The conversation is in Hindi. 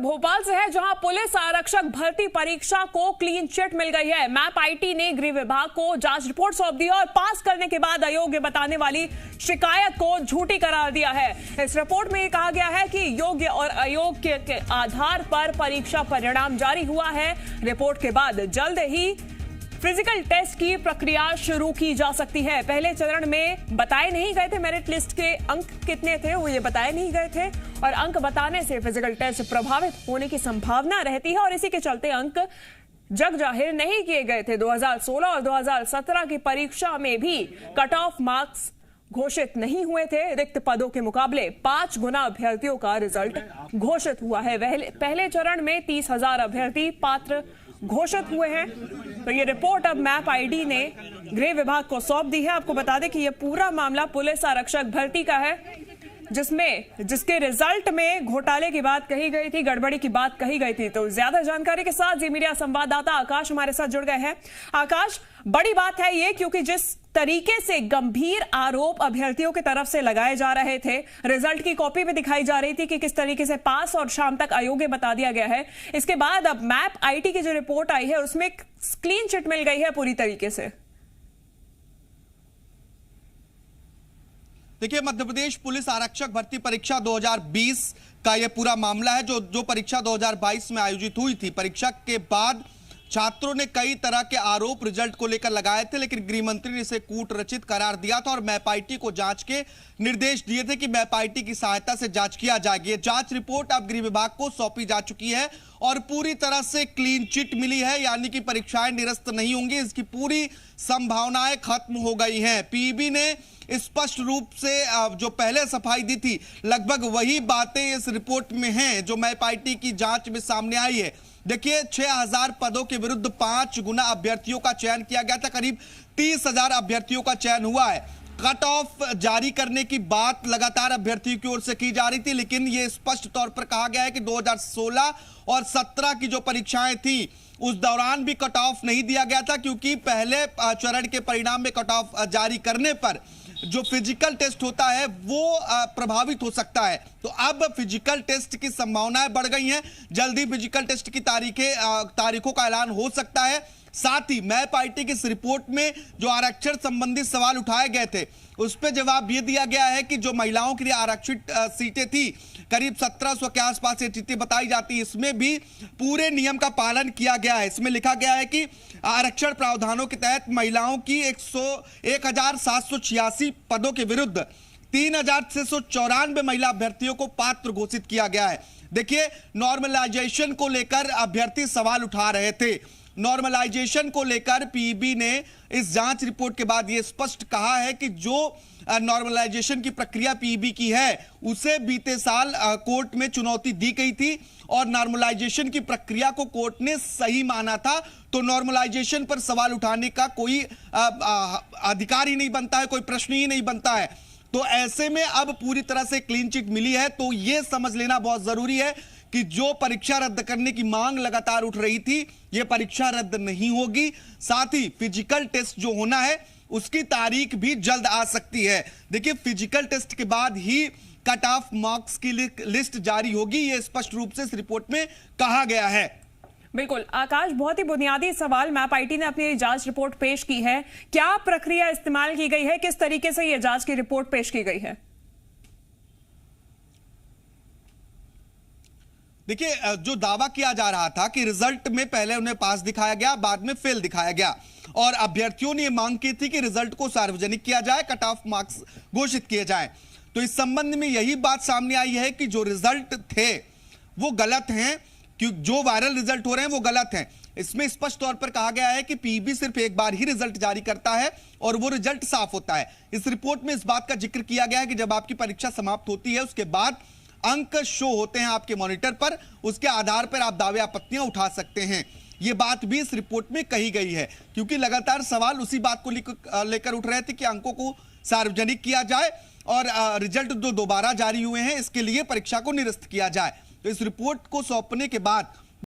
भोपाल से है, जहां पुलिस आरक्षक भर्ती परीक्षा को क्लीन चिट मिल गई है। मैप आईटी ने गृह विभाग को जांच रिपोर्ट सौंप दी और पास करने के बाद अयोग्य बताने वाली शिकायत को झूठी करार दिया है। इस रिपोर्ट में कहा गया है कि योग्य और अयोग्य के आधार पर परीक्षा परिणाम जारी हुआ है। रिपोर्ट के बाद जल्द ही फिजिकल टेस्ट की प्रक्रिया शुरू की जा सकती है। पहले चरण में बताए नहीं गए थे मेरिट लिस्ट के अंक कितने थे, वो ये बताए नहीं गए थे और अंक बताने से फिजिकल टेस्ट प्रभावित होने की संभावना रहती है और इसी के चलते अंक जग जाहिर नहीं किए गए थे। 2016 और 2017 की परीक्षा में भी कट ऑफ मार्क्स घोषित नहीं हुए थे। रिक्त पदों के मुकाबले 5 गुना अभ्यर्थियों का रिजल्ट घोषित हुआ है। पहले चरण में 30,000 अभ्यर्थी पात्र घोषित हुए हैं। तो ये रिपोर्ट अब मैप आईडी ने गृह विभाग को सौंप दी है। आपको बता दें कि ये पूरा मामला पुलिस आरक्षक भर्ती का है, जिसके रिजल्ट में घोटाले की बात कही गई थी, गड़बड़ी की बात कही गई थी। तो ज्यादा जानकारी के साथ जी मीडिया संवाददाता आकाश हमारे साथ जुड़ गए हैं। आकाश, बड़ी बात है ये, क्योंकि जिस तरीके से गंभीर आरोप अभ्यर्थियों की तरफ से लगाए जा रहे थे, रिजल्ट की कॉपी में दिखाई जा रही थी कि किस तरीके से पास और शाम तक अयोग्य बता दिया गया है। इसके बाद अब मैप आईटी की जो रिपोर्ट आई है उसमें क्लीन चिट मिल गई है पूरी तरीके से। देखिए, मध्य प्रदेश पुलिस आरक्षक भर्ती परीक्षा 2020 का यह पूरा मामला है, जो परीक्षा 2022 में आयोजित हुई थी। परीक्षा के बाद छात्रों ने कई तरह के आरोप रिजल्ट को लेकर लगाए थे, लेकिन गृह मंत्री ने इसे कूट रचित करार दिया था और मैप आईटी को जांच के निर्देश दिए थे कि मैप आईटी की सहायता से जांच किया जाएगी। जांच रिपोर्ट अब गृह विभाग को सौंपी जा चुकी है और पूरी तरह से क्लीन चिट मिली है, यानी कि परीक्षाएं निरस्त नहीं होंगी। इसकी पूरी संभावनाएं खत्म हो गई हैं। पीईबी ने स्पष्ट रूप से जो पहले सफाई दी थी, लगभग वही बातें इस रिपोर्ट में हैं जो मैप आईटी की जांच में सामने आई है। देखिए, 6,000 पदों के विरुद्ध 5 गुना अभ्यर्थियों का चयन किया गया था। करीब 30,000 अभ्यर्थियों का चयन हुआ है। कट ऑफ जारी करने की बात लगातार अभ्यर्थियों की ओर से की जा रही थी, लेकिन यह स्पष्ट तौर पर कहा गया है कि 2016 और 17 की जो परीक्षाएं थी उस दौरान भी कट ऑफ नहीं दिया गया था, क्योंकि पहले चरण के परिणाम में कट ऑफ जारी करने पर जो फिजिकल टेस्ट होता है वो प्रभावित हो सकता है। तो अब फिजिकल टेस्ट की संभावनाएं बढ़ गई हैं। जल्दी फिजिकल टेस्ट की तारीखों का ऐलान हो सकता है। साथ ही मैप आईटी की इस रिपोर्ट में जो आरक्षण संबंधी सवाल उठाए गए थे उस पर जवाब ये दिया गया है कि जो महिलाओं के लिए आरक्षित सीटें थी, करीब 1700 के आसपास ये सीटें बताई जाती है, इसमें भी पूरे नियम का पालन किया गया है। इसमें लिखा गया है कि आरक्षण प्रावधानों के तहत महिलाओं की 1,786 पदों के विरुद्ध 3,694 महिला अभ्यर्थियों को पात्र घोषित किया गया है। देखिए, नॉर्मलाइजेशन को लेकर अभ्यर्थी सवाल उठा रहे थे। नॉर्मलाइजेशन को लेकर पीईबी ने इस जांच रिपोर्ट के बाद यह स्पष्ट कहा है कि जो नॉर्मलाइजेशन की प्रक्रिया पीईबी की है उसे बीते साल कोर्ट में चुनौती दी गई थी और नॉर्मलाइजेशन की प्रक्रिया को कोर्ट ने सही माना था। तो नॉर्मलाइजेशन पर सवाल उठाने का कोई अधिकार ही नहीं बनता है, कोई प्रश्न ही नहीं बनता है। तो ऐसे में अब पूरी तरह से क्लीन चिट मिली है, तो यह समझ लेना बहुत जरूरी है कि जो परीक्षा रद्द करने की मांग लगातार उठ रही थी, यह परीक्षा रद्द नहीं होगी। साथ ही फिजिकल टेस्ट जो होना है उसकी तारीख भी जल्द आ सकती है। देखिए, फिजिकल टेस्ट के बाद ही कट ऑफ मार्क्स की लिस्ट जारी होगी, यह स्पष्ट रूप से इस रिपोर्ट में कहा गया है। बिल्कुल आकाश, बहुत ही बुनियादी सवाल, मैप आईटी ने अपनी जांच रिपोर्ट पेश की है, क्या प्रक्रिया इस्तेमाल की गई है, किस तरीके से यह जांच की रिपोर्ट पेश की गई है? देखिए, जो दावा किया जा रहा था कि रिजल्ट में पहले उन्हें पास दिखाया गया, बाद में फेल दिखाया गया और अभ्यर्थियों ने मांग की थी कि रिजल्ट को सार्वजनिक किया जाए, कट ऑफ मार्क्स घोषित किए जाए। तो इस संबंध में यही बात सामने आई है कि जो रिजल्ट थे वो गलत हैं, क्योंकि जो वायरल रिजल्ट हो रहे हैं वो गलत हैं। इसमें स्पष्ट तौर पर कहा गया है कि पीईबी सिर्फ एक बार ही रिजल्ट जारी करता है और वो रिजल्ट साफ होता है। इस रिपोर्ट में इस बात का जिक्र किया गया है कि जब आपकी परीक्षा समाप्त होती है उसके बाद अंक शो होते हैं आपके मॉनिटर पर, उसके आधार पर आप दावे आपत्तियां उठा सकते हैं। यह बात भी इस रिपोर्ट में कही गई है, क्योंकि लगातार सवाल उसी बात को लेकर उठ रहे थे कि अंकों को सार्वजनिक किया जाए और रिजल्ट जो दोबारा जारी हुए हैं इसके लिए परीक्षा को निरस्त किया जाए। तो इस रिपोर्ट को सौंपने के बाद